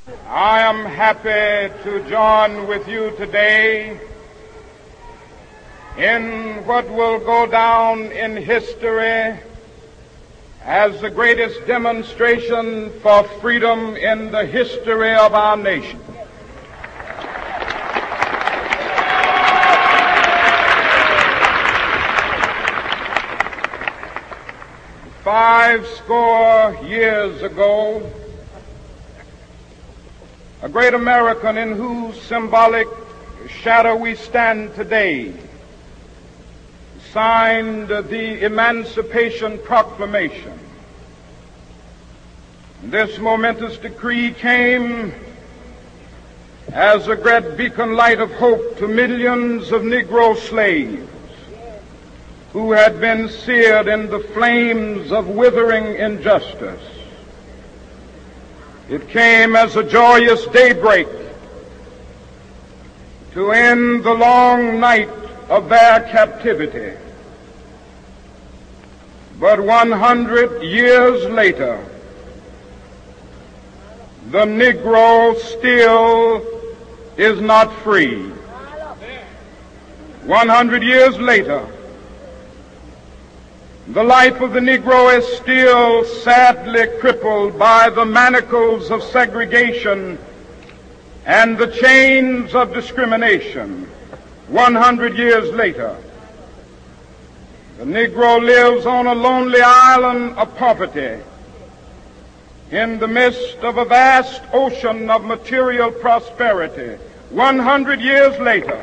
I am happy to join with you today in what will go down in history as the greatest demonstration for freedom in the history of our nation. Five score years ago, a great American in whose symbolic shadow we stand today signed the Emancipation Proclamation. This momentous decree came as a great beacon light of hope to millions of Negro slaves who had been seared in the flames of withering injustice. It came as a joyous daybreak to end the long night of their captivity. But 100 years later, the Negro still is not free. 100 years later, the life of the Negro is still sadly crippled by the manacles of segregation and the chains of discrimination. 100 years later, the Negro lives on a lonely island of poverty in the midst of a vast ocean of material prosperity. 100 years later,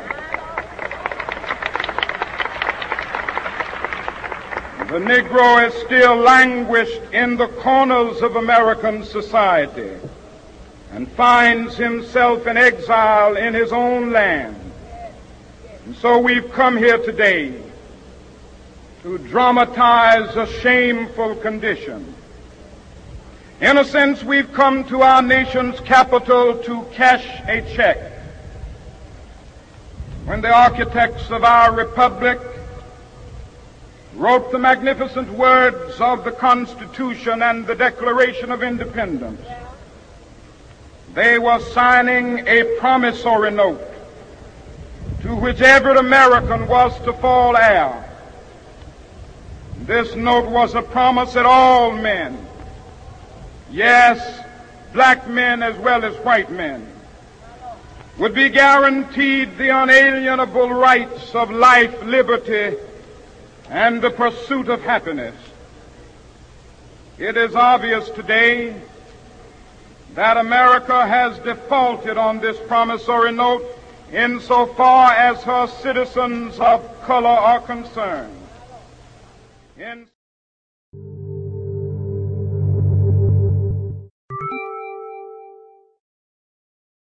the Negro is still languished in the corners of American society and finds himself in exile in his own land. And so we've come here today to dramatize a shameful condition. In a sense, we've come to our nation's capital to cash a check. When the architects of our republic wrote the magnificent words of the Constitution and the Declaration of Independence, they were signing a promissory note to which every American was to fall heir. This note was a promise that all men, yes, black men as well as white men, would be guaranteed the unalienable rights of life, liberty, and the pursuit of happiness. It is obvious today that America has defaulted on this promissory note insofar as her citizens of color are concerned.